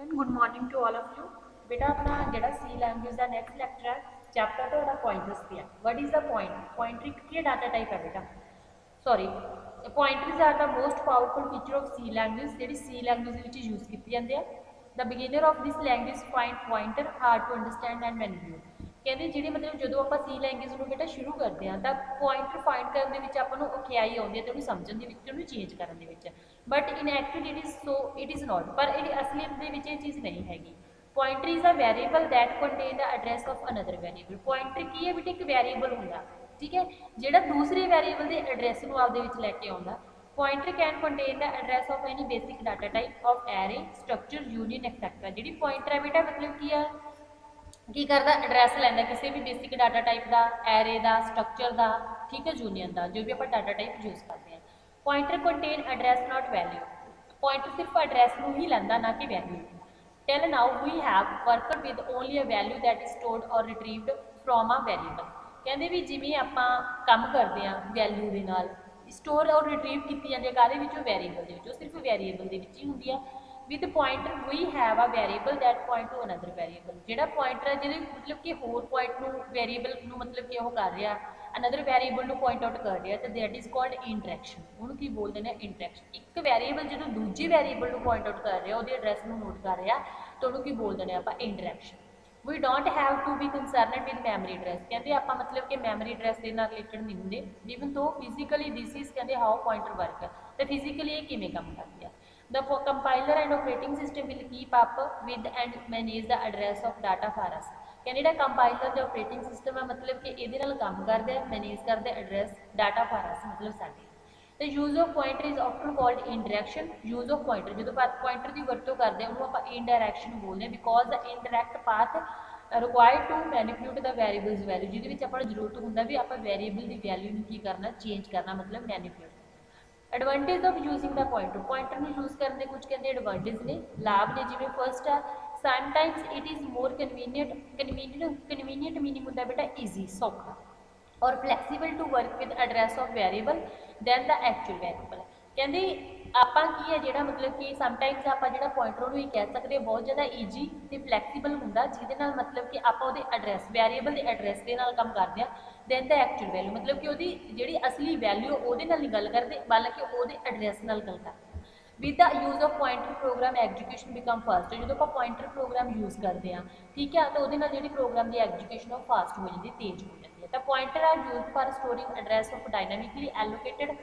Student good morning to all of you. बेटा अपना जो सी लैंग्वेज का नैक्सट लैक्चर है चैप्टर तो पॉइंटर्स की है। What is the point pointer एक डाटा टाइप है बेटा sorry pointers are the most powerful feature of C language जी सी लैंग्वेज यूज़ की जाती है। The beginner of this language find pointer hard to understand and manipulate कहते जी मतलब जो आप सी लैंग्वेज में बेटा शुरू करते हैं तो पॉइंटर फाइंड करने में आपको औखियाई आती है तो समझने के चेंज करने but in actually it is so it is not पर ये असलियत ये चीज़ नहीं हैगी। Pointer is a variable that contain the address of another variable. Pointer की है बेटा एक वेरीएबल होंगे ठीक है जो दूसरे वेरीएबल के एड्रैस को आपदे लैके आता। Pointer can contain the address of any basic data type of array structure union etcetera. जी पॉइंटर है बेटा मतलब की करता एड्रैस लैंदा किसी भी बेसिक डाटा टाइप का एरे का स्ट्रक्चर का ठीक है यूनियन का जो भी आप डाटा टाइप यूज़ करते हैं। Pointer contain address not value. Pointer सिर्फ एड्रैस को ही लैंदा ना कि value. Till now we have worked with only a value that is stored और रिट्रीव्ड फ्रॉम अ वेरीएबल। कहते भी जिमें आप काम करते हैं वैल्यू के नाल स्टोर और रिट्रीव की जाती है काहदे विचों वैरीएबल के सिर्फ वैरीएबल के ही होंगी है। With pointer we have a variable that point to another variable. जो पॉइंटर है जिहदे मतलब कि होर पॉइंट नूं वेरीएबल नूं मतलब कि कर रहा अनदर वेरीएबल नूं पॉइंट आउट कर रहा तो दैट इज़ कॉल्ड इंटरैक्शन। उन्होंने की बोलते हैं इंटरैक्शन। एक वेरीएबल जो दूजी वेरीएबल नूं पॉइंट आउट कर रहा वो एड्रैस नूं नोट कर रहा तो उन्होंने की बोलते हैं आप interaction. We don't have to be concerned with memory address. कहते आप मतलब कि मैमरी एड्रैस के नाल रिलेटेड नहीं होंगे इवन तो फिजिकली दिस इज कहते हाउ पॉइंटर वर्क है तो फिजिकली ये किमें काम करती है। The compiler and operating system will keep up with and manage the address of data for us. कहते जो कंपाइलर जो ऑपरेटिंग सिस्टम है मतलब कि ये काम करता है मैनेज करते एड्रैस डाटा फॉर अस मतलब साडे। तो use of pointer is often called indirection. Use of pointer जो पॉइंटर की वरतों करते हैं उन्होंने आप इंडायरैक्शन बोलते हैं because the indirect path required to manipulate the variable's value जिहदे आप जरूरत होंगे भी आप वेरीएबल की वैल्यू की करना चेंज करना मतलब manipulate. Advantage of using the pointer pointer में यूज़ करने कुछ कहते एडवांटेज ने लाभ ने जिमें फर्स्ट है sometimes it is more convenient meaning होंगे बेटा ईजी सौखा और flexible to work with address of variable than the actual variable. कहते आप की है जो मतलब कि समटाइम्स आप जो पॉइंटर ही कह सकते हैं बहुत ज़्यादा ईजी तो फ्लैक्सीबल होंगे जिद मतलब कि आप एड्रैस वेरीएबल के एड्रैस के नाल काम करते हैं दैन द एक्चुअल वैल्यू मतलब कि वही जी असली वैल्यू वो नहीं गल करते बल्कि वो एड्रैस नाल गल करते हैं। With the use of pointer program execution become fast. जो आप पॉइंटर प्रोग्राम यूज़ करते हैं ठीक है तो वो जी प्रोग्राम की एग्जीक्यूशन फास्ट हो जाती तेज हो जाती है। तो pointer are use for storing address of dynamically allocated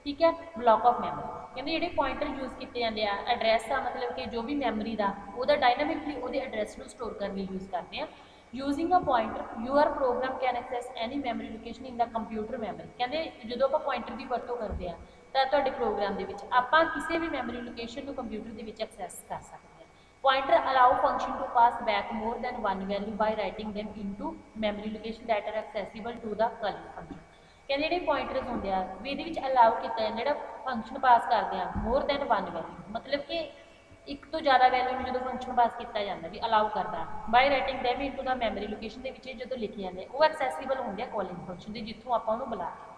ठीक है ब्लॉक ऑफ मैमरी। कहते जो पॉइंटर यूज़ किए जाते हैं एड्रैस का मतलब कि जो भी मैमरी का वो डायनामिकली वो एड्रैस को स्टोर करने यूज़ करते हैं। Using a pointer your program can access any memory location in the computer memory. कहते जो आप पॉइंटर की वरतों करते हैं तो प्रोग्राम के आप किसी भी मैमरी लोकेशन को कंप्यूटर के एक्सैस कर सकते हैं। Pointer allow function to pass back more than one value by writing them into memory location that are accessible to the calling function. कहते जो पॉइंटर्स होंगे भी अलाउ किया जो फंक्शन पास करते हैं मोर दैन वन वैल्यू मतलब कि एक तो ज़्यादा वैल्यू में जो फंक्शन पास किया जाता भी अलाउ करता bye writing them into the memory location के जो लिखे जाते वो एक्सैसिबल होंगे कॉलिंग फंक्शन के जितों आप बुला के।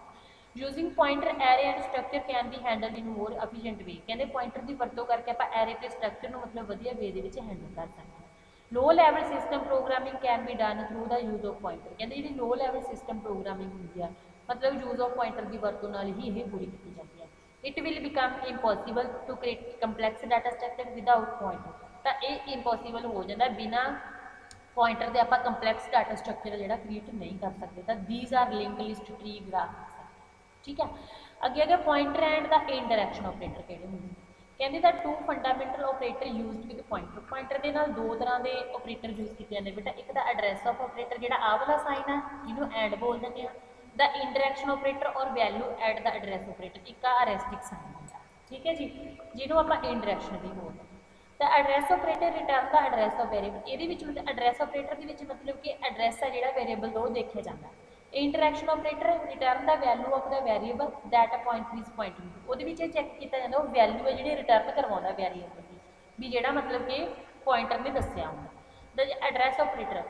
Using pointer array and structure can be handle in more efficient way. कहते पॉइंटर की वरतों करके आप एरे के स्ट्रक्चर को मतलब वधिया वे हैंडल कर सकते हैं। Low level system programming can be done through the use of pointer. कहते जी लो लैवल सिस्टम प्रोग्रामिंग होंगी है मतलब यूज ऑफ पॉइंटर की वरतों ही ये पूरी की जाती है। It will become impossible to create complex data structure without pointer. तो ये इम्पॉसिबल हो जाता बिना पॉइंटर के आप कंपलैक्स डाटा स्ट्रक्चर जो क्रिएट नहीं कर सकते। तो these are link list tree graph ठीक है। अगे अगर pointer and the interaction operator कहते होंगे। कहते the two fundamental operator use with pointer. Pointer के नाल दो तरह के ऑपरेटर यूज किए जाते बेटा एक द एड्रैस ऑफ ऑपरेटर जो आ वाला साइन है जिन्हों एंड बोल देते हैं द इंटरैक्शन ऑपरेटर और value at the address operator एक अरेस्टिक साइन होता ठीक है जी जिन्हों आप इंटरैक्शन भी बोलते हैं। तो address operator return the address of variable ये एड्रैस ऑपरेटर के मतलब कि एड्रैस है जो वेरीएबल वो देखा जाता है। Interaction operator return the value of the variable that a point is pointing to. वो चैक किया जाता वो वैल्यू है जी रिटर्न करवा वेरीएबल की भी जो मतलब कि पॉइंटर ने दसिया होंगे। द एड्रैस ऑपरेटर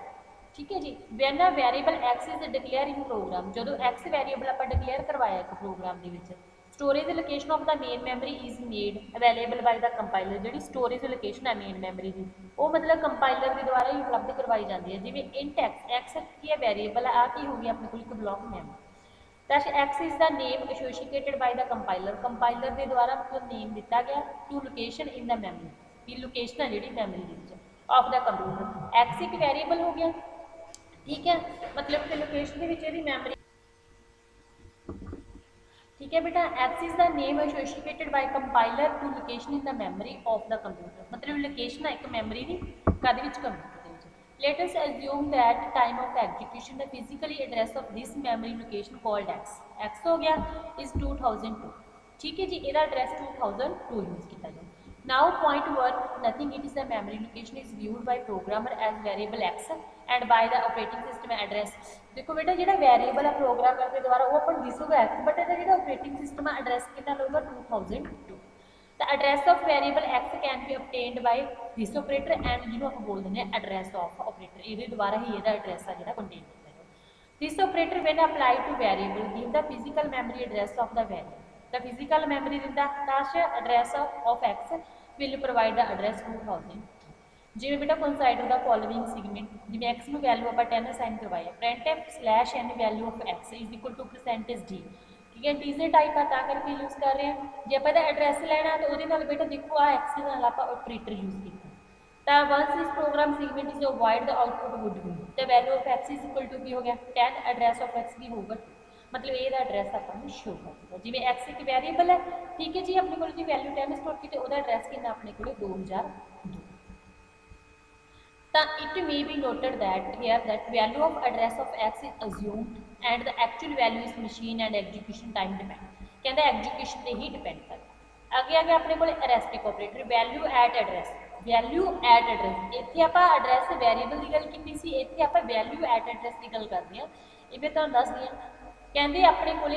ठीक है जी when a variable x is declare in program जो एक्स वेरीएबल आप डिक्लेयर करवाया एक प्रोग्राम के storage location of the main memory is made available by the compiler. जी स्टोरेज लोकेशन है मेन मैमरी की वो मतलब कंपाइलर के द्वारा ही उपलब्ध करवाई जाती है। जिमें इंट एक्स की है वेरीएबल है आ की होगी अपने को एक block memory. Thus x is the name associated by the compiler. Compiler के द्वारा मतलब नेम दिता गया to location in the memory की लोकेशन है जी memory of the computer. X एक वेरीएबल हो गया ठीक है मतलब कि लोकेशन के मैमरी ठीक है बेटा। X is the name associated by compiler to location in the memory of the computer मतलब लोकेशन है एक मेमोरी की कद which computer. Let us assume that time of execution the physically address of this memory location called x. X हो गया is 2002 ठीक है जी ਇਹਦਾ एड्रैस 2002 यूज किया जाए। Now point work nothing it is the memory location is viewed by programmer as variable x and by the operating system address। देखो बेटा जो वेरीएबल है प्रोग्रामर के द्वारा वो अपन दिसूगा एक्स बट ਇਹਦਾ जो ऑपरेटिंग सिस्टम है एड्रैस कितना लूगा 2002। The address of variable x can be obtained by this operator and जिन्हों आप बोल देंगे एड्रैस ऑफ ऑपरेटर ये द्वारा ही ਇਹਦਾ एड्रैस है जो कंटेन किया है। This operator when apply to variable give the physical memory address of the variable. The physical memory दिंदा दाश address of x will provide the address 2000। जिमें बेटा कंसाइडर द फॉलोइंग सेगमेंट जिमें एक्स में वैल्यू आप 10 assign करवाई printf slash n value of x is equal to percentage d ठीक है डीजे टाइप आ करके यूज कर रहे हैं। जो आप एड्रैस लेना तो वो बेटा देखो आ एक्स के नाल आप ऑपरेटर यूज किया तो वंस इस program segment is avoid the output would be तो value of x is equal to की हो गया 10 एड्रैस ऑफ एक्स की होगा मतलब ये एड्रैस अपन शो कर जिमें एक्स एक वेरीएबल है ठीक है जी अपने को वैल्यू 10 स्टोर की तो एड्रैस कितना अपने को 2002। It may be noted that here that value of address of x is assumed and the actual value is machine and execution time depend कहते execution पे ही depend करता। आगे आगे अपने को arithmetic operator value at address इत्थे आपां address variable की गल कीती सी इत्थे आपां value at address की गल करदे हां। इवें तुहानूं दस दियां कहते अपने को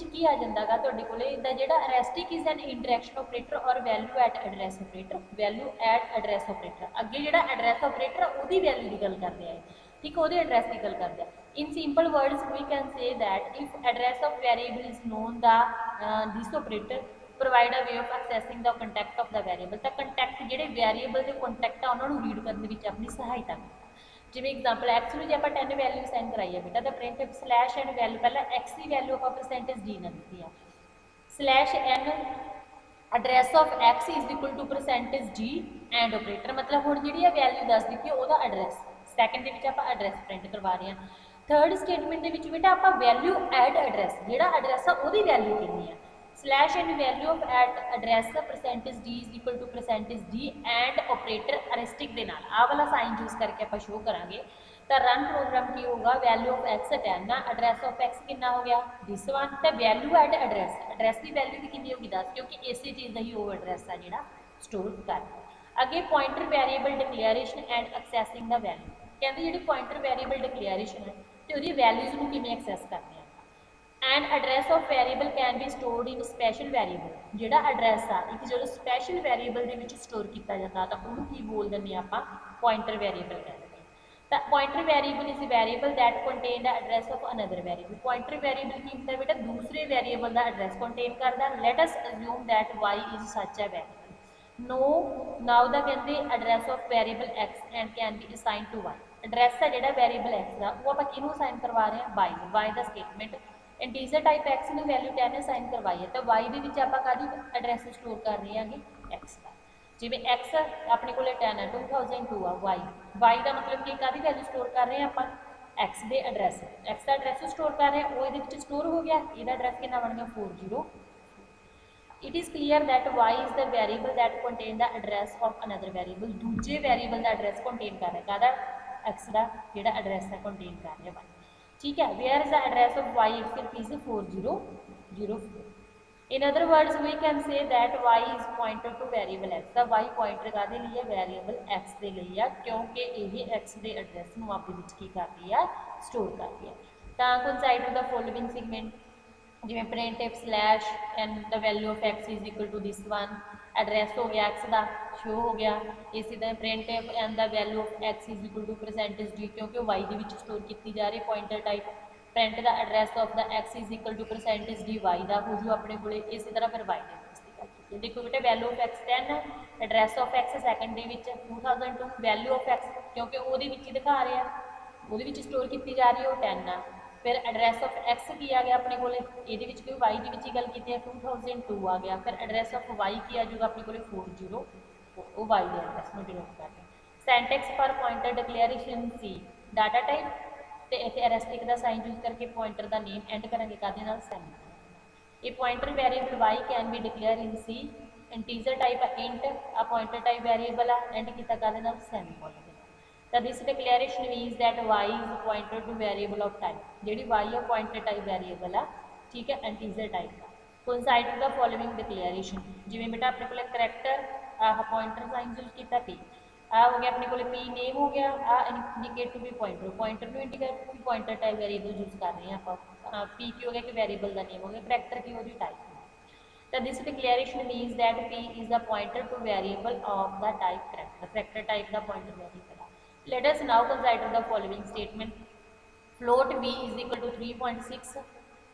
की आ जाता है तुहाडे कोले दा जिहड़ा अरेस्टिक इज एन इंटरैक्शन ऑपरेटर और value at address operator value at address operator अगे जिहड़ा एड्रैस ऑपरेटर उसकी वैल्यू की गल करते हैं ठीक है वो एड्रैस की गल करते हैं। In simple words we can say that if address of variable is known the this operator provide a way of accessing the contact of the variable तो कंटैक्ट जिहड़े वेरिएबल के कंटैक्ट आ उन्होंने रीड करने में अपनी सहायता करता। जिमें एग्जाम्पल एक्स में जो आप 10 वैल्यू असाइन कराई है बेटा तो प्रिंट स्लैश एन वैल्यू पहले एक्स की वैल्यू आप परसेंटेज डी ने दी है slash n address of x is equal to percentage d and operator मतलब हुण जिहड़ी वैल्यू दस दी है वह एड्रैस सैकेंड के आप एड्रैस प्रिंट करवा रहे हैं। थर्ड स्टेटमेंट के बेटा आप वैल्यू एड एड्रैस जिहड़ा एड्रैस आ वहदी वैल्यू कितनी है slash n value of at address percentage d is equal to percentage d and operator अरिस्टिक के नाल आ वाला साइन यूज करके आप शो करांगे तो रन प्रोग्राम की होगा value of x 10 address of x कितना हो गया दिस वन तो वैल्यू एट एड्रैस की वैल्यू भी कितनी होगी 10 क्योंकि इसी चीज़ का ही वो एड्रैस है जो स्टोर कर अगे pointer variable declaration and accessing the value कहते जी पॉइंटर वेरिएबल डिक्लेरेशन है तो वो वैल्यूज़ को किमें एक्सैस करते हैं। And address of variable can be stored in special variable जो एड्रैस आ एक जो स्पैशल वेरिएबल के स्टोर किया जाता तो उन्होंने की बोल दें आप पॉइंटर वेरिएबल कह दें तो pointer variable is variable that contain the address of another variable pointer variable की होंगे बेटा दूसरे वेरिएबल का एड्रैस कंटेन करता। Let us assume that y is such a variable no now the कहते address of variable x and can be assign to y address है जो variable x का वो आप किनू असाइन करवा रहे हैं वाई का स्टेटमेंट इंटीजर टाइप एक्स ने वैल्यू 10 असाइन करवाई है तो वाई के आप एड्रैस स्टोर कर रहे हैं एक्स का जिमें एक्स अपने को 10 है 2002 आ वाई का मतलब कि कादी वैल्यू स्टोर कर रहे हैं आप एक्स के एड्रैस एक्स का एड्रैस स्टोर कर रहे हैं वो ये स्टोर हो गया ये एड्रैस कितना बन गया 40। It is clear that y is the variable that contain the address of another variable दूजे वेरिएबल का एड्रैस कंटेन कर रहा है कहता एक्स का जो एड्रैस है कंटेन कर रहा है वाई ठीक है where is the address of y itself is 4004। In other words we can say that y is pointer to variable x the y pointer का लिए वेरिएबल एक्स के लिए है क्योंकि ये एक्स के एड्रैस में आप की कर रही है स्टोर कर रही है तो कंसाइडर द फॉलोइंग सेगमेंट जिमें print f slash and the value of x is equal to this one address हो गया एक्स का शो हो गया इसी तरह print f and the value of x is equal to percentage d क्योंकि y के स्टोर की जा रही pointer type print the address of the x is equal to percentage d y का हो जू अपने को इस तरह फिर वाई के देखो बेटे value of x 10 address of x second 2002 value of x क्योंकि वो दिखा रहे हैं वो स्टोर की जा रही है वो 10 है फिर एड्रैस ऑफ एक्स की आ गया अपने को ये वाई की गल की 2002 आ गया फिर एड्रैस ऑफ वाई की आ जाऊगा अपने को 40 वो वाई के एड्रैस में डिनोट कर रहे सेंटेक्स पर pointer declaration C data type तो इतने एरेस्टिक का साइन यूज करके पॉइंटर का नेम एंड करेंगे कहते सैम ये pointer variable y can be declare in C integer type int आ पॉइंटर टाइप वेरिएबल आ एंड किया कहते सैमी तो this declaration means that y is pointer to variable of type जी वाई है पॉइंटर टाइप वेरिएबल आ ठीक है इंटीजर टाइप का coincide to the following declaration जिवें बेटा अपने को करैक्टर आह पॉइंटर साइन यूज किया पी आ हो गया अपने को पी नेम हो गया आ इंडिकेट टू भी पॉइंटर पॉइंटर को इंडिकेट टू भी पॉइंटर टाइप वेरिएबल यूज कर रहे हैं आप पी की हो गया कि वेरिएबल का नेम हो गया करैक्टर की हो जी type So this declaration means that P is the pointer to variable of the type character. Character type the pointer variable. Let us now consider the following statement. Float V is equal to 3.6.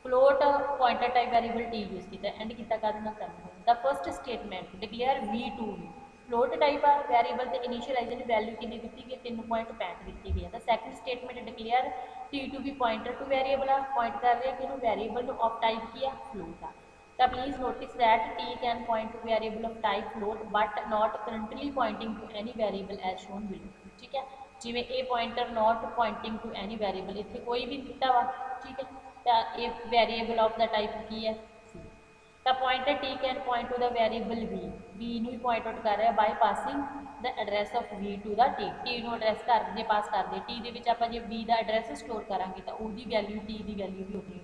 Float pointer type variable T use किया and किया का देना sample. The first statement declare V to V. Float type variable the initialization value कितनी दी गई 3.65 दी गई है. The second statement declare T to be pointer to variable point कर रहे हैं कि variable of type किया float है. So please notice that T can point to variable of type float but not currently pointing to any variable as shown below. ठीक है जिमें A pointer not pointing to any variable इतने कोई भी दिता वा ठीक है तो ये variable of the type की है C. The pointer T can point to the variable V ਨੂੰ point out कर रहा है by passing the address of V to the T ਨੂੰ address कर जे pass कर दे T ਦੇ ਵਿੱਚ ਆਪਾਂ ਜੇ V ਦਾ address store करांगे तो ਉਹਦੀ value T ਦੀ value भी होगी.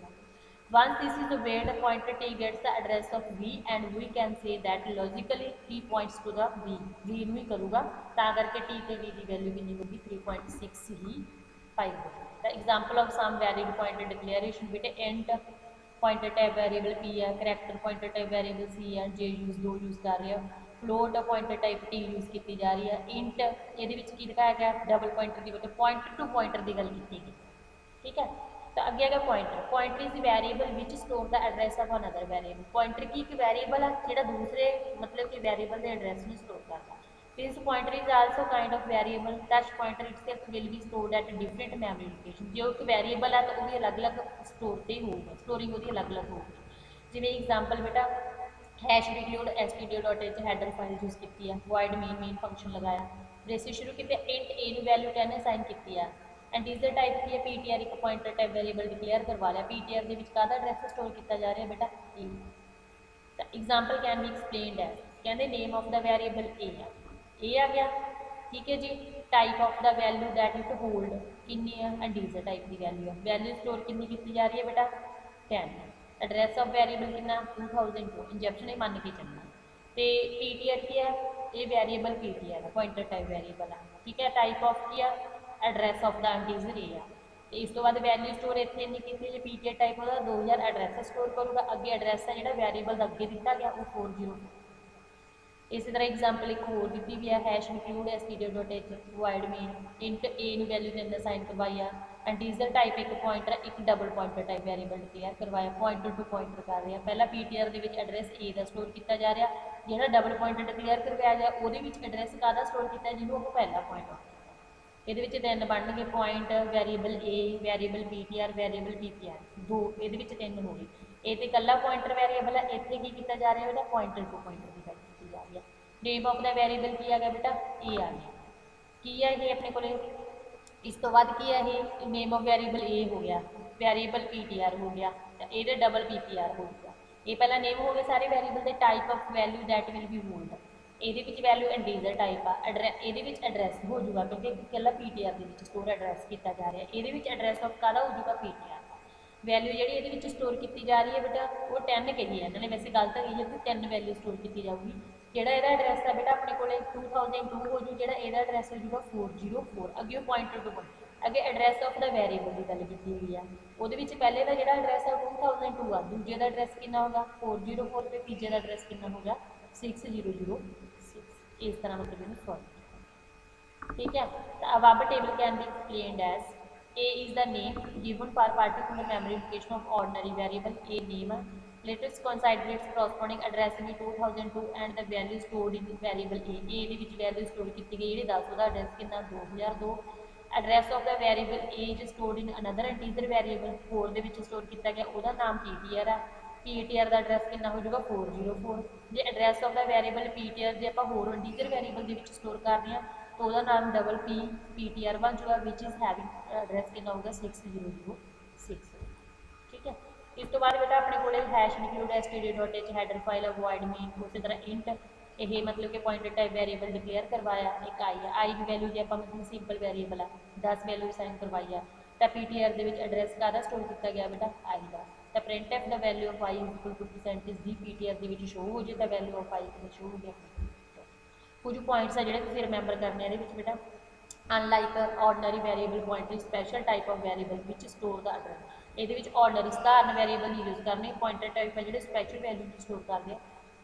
Once this is obeyed, the pointer T gets the address of V and we can say that logically T points to the V. V ਨੂੰ ਹੀ ਕਰੂਗਾ ਤਾਂ ਕਰਕੇ T ਤੇ V ਦੀ ਵੈਲਿਊ ਕਿੰਨੀ ਹੋਗੀ 3.6 ਹੀ ਪਾਈ ਹੋਗੀ. The example of some varied pointer declaration ਬੇਟੇ int pointer type variable P ਹੈ character pointer type variable C ਹੈ J use ਦੋ use ਕਰ ਰਿਹਾ float pointer type T use ਕੀਤੀ ਜਾ ਰਹੀ ਹੈ int ਇਹਦੇ ਵਿੱਚ ਕੀ ਦਿਖਾਇਆ ਗਿਆ ਡਬਲ pointer ਦੀ ਵਜ੍ਹਾ pointer to pointer ਦੀ ਗੱਲ ਕੀਤੀ ਗਈ ठीक है. तो अगे है pointer is variable which store the address of another variable pointer की एक वेरिएबल है जो दूसरे मतलब कि वेरिएबल के एड्रैस में स्टोर करता this pointer is also kind of variable touch pointer itself will be stored at different memory location जो एक वेरिएबल है तो वो भी अलग अलग स्टोर से होगा स्टोरिंग वो अलग अलग होगी जिवें एग्जाम्पल बेटा hash include stdio.h header file use की है वॉइड मेन फंक्शन लगाया ब्रेसिस शुरू किए इंट ए वैल्यू 10 असाइन की है इंटीजर टाइप की है पीटीआर एक पॉइंटर टाइप वेरिएबल डिक्लेयर करवा लिया पीटीआर के का एड्रैस स्टोर किया जा रहा है बेटा ए तो एग्जाम्पल कैन बी एक्सप्लेनड है कहते name of the variable a आ गया ठीक है जी type of the value that it hold किन्नी है इंटीजर टाइप की वैल्यू स्टोर किन्नी की जा रही है बेटा 10 एड्रैस ऑफ वेरिएबल कितना 2002 इंजैक्शन ही मान के चलना तो पीटीआर की है ये वेरिएबल पीटीआर है पॉइंटर टाइप वेरिएबल है ठीक है टाइप ऑफ की है address of the integer a है तो इस तो बाद वैल्यू स्टोर इतने नहीं की जो पीटीआर टाइप होगा 2000 एड्रैस स्टोर करूँगा अगे एड्रैस है जो वेरिएबल अगे दिता गया वो 40 इस तरह एग्जाम्पल एक होर दी हुई है hash include stdio.h void main int a value देने साइन करवाया इंटीजर टाइप एक पॉइंटर एक double pointer type variable declare करवाया पॉइंटर टू पॉइंटर कर रहा पहला पीटीआर के एड्रैस ए का स्टोर किया जा रहा जो डबल पॉइंटर डिक्लेयर करवाया गया वो एड्रैस का स्टोर किया जिन्होंने पहला पॉइंट ये तीन बन गए point variable a variable PTR variable PPR दो ये तीन हो गए ये तो कला पॉइंटर वेरिएबल है इतने की किया जा रहा है बेटा पॉइंटर टू पॉइंटर की गल की जा रही है नेम ऑफ द वेरिएबल की आ गया बेटा ए आ गया की है ये अपने को इस तो बाद की है ये नेम ऑफ वेरिएबल ए हो गया वेरिएबल पीटीआर हो गया ये डबल पीपीआर हो गया ये पहला नेम हो गए सारे वेरिएबल के type of value that will be hold ये वैल्यू इंटीजर टाइप आ ये एड्रैस हो जाऊगा क्योंकि कला पीटीआर के स्टोर एड्रैस किया जा रहा है ये एड्रैस ऑफ का हो जाऊगा पीटीआर वैल्यू जी ये स्टोर की जा रही है बेटा वो 10 कही है इन्होंने वैसे गल तो कही है कि 10 वैल्यू स्टोर की जाऊगी जोड़ा यदा एड्रैस है बेटा अपने को 2002 हो जू जो एड्रैस हो जाऊगा 404 अगे पॉइंटर टू पॉइंट अगे एड्रैस ऑफ द वेरिएबल की गल की हुई है वो पहले का जो एड्रैस है 2002 आ दूजे का एड्रैस कितना होगा 404 तो तीजे का एड्रैस कितना होगा 6006 इस तरह मतलब सॉल्व ठीक है। तो अब table can be explained as A is the name given for particular memory location of ordinary variable A name. Latest coincide with its corresponding address in 2002 and the value stored in variable A. A ਦੇ ਵਿੱਚ value store ਕੀਤੀ ਗਈ ਜਿਹੜੀ 10 ਉਹਦਾ address ਕਿੰਨਾ 2002. Address of the variable A is stored in another integer variable 4 ਦੇ ਵਿੱਚ store ਕੀਤਾ ਗਿਆ ਉਹਦਾ ਨਾਮ PTR ਆ। PTR ਦਾ address ਕਿੰਨਾ ਹੋ ਜਾਊਗਾ 404। ਜੇ address of the variable PTR ਜੇ ਆਪਾਂ ਹੋਰ integer variable ਦੇ ਵਿੱਚ store ਕਰਦੇ ਹਾਂ तो ਉਹਦਾ ਨਾਮ ਡਬਲ PTR ਬਣ ਜਾਊਗਾ ਵਿਚ ਇਜ਼ ਹੈਵਿੰਗ ਐਡਰੈਸ ਕਿੰਨਾ ਹੋਊਗਾ 6006। ਠੀਕ ਹੈ। ਇਸ ਤੋਂ ਬਾਅਦ ਬੇਟਾ ਆਪਣੇ ਕੋਲੇ hash include std.h header file avoid main ਉਸੇ ਤਰ੍ਹਾਂ ਇੰਟ ਇਹ ਮਤਲਬ ਕਿ ਪੁਆਇੰਟਰ ਟਾਈਪ ਵੈਰੀਏਬਲ ਡਿਕਲੇਅਰ ਕਰਵਾਇਆ ਇੱਕ ਆਈ ਆ ਆਈ ਦੀ ਵੈਲਿਊ ਜੇ ਆਪਾਂ ਮਤਲਬ ਸਿੰਪਲ ਵੈਰੀਏਬਲ ਆ 10 ਵੈਲਿਊ ਸਾਈਨ ਕਰਵਾਈ ਆ ਤਾਂ PTR ਦੇ ਵਿੱਚ ਐਡਰੈਸ ਕਾਹਦਾ ਸਟੋਰ ਕੀਤਾ ਗਿਆ ਬੇਟਾ ਆਈ ਦਾ ਤਾਂ ਪ੍ਰਿੰਟ ਐਫ ਦਾ value of i equal to percentage d PTR ਦੇ ਵਿੱਚ ਸ਼ੋ ਹੋ ਜੇ ਤਾਂ ਵੈਲਿਊ ਆਫ i ਕਿੰਨੀ ਸ਼ੋ ਹੋ ਗਿਆ। कुछ पॉइंट्स है जोड़े तुम रिमेंबर करने बेटा unlike ordinary variable pointer special type of variable which store the address ये ऑर्डनरी साधारण वेरीएबल नहीं यूज करने पॉइंटर टाइप है जो स्पैशल वैल्यू स्टोर करते हैं।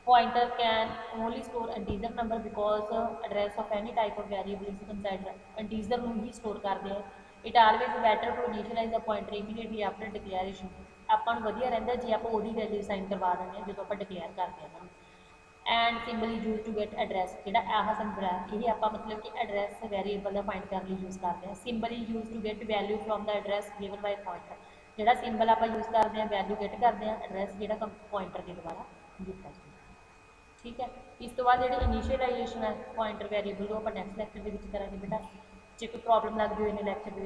Pointer can only store integer number because address of any type of variable is consider integer में ही स्टोर करते हैं। It always better to initialize the pointer immediately after declaration अपन वधिया रहिंदा जे आप ओदी वैल्यू साइन करवा देंगे जो आप डिक्लेयर करते हैं। And symbol use to get address जोड़ा आह सिंबल है ये आप मतलब कि एड्रैस वेरीएबल का फाइंड करने यूज करते हैं। Symbol use to get value from the address given by pointer जोड़ा सिंबल आप यूज करते हैं वैल्यू गेट करते हैं एड्रैस जो पॉइंटर के द्वारा दिता जाए। ठीक है। इस तो बाद जी इनिशियलाइजेशन है पॉइंटर वेरीएबल वो आप नैक्सट लैक्चर के करेंगे बेटा जे कोई प्रॉब्लम लगती हो इन लैक्चर के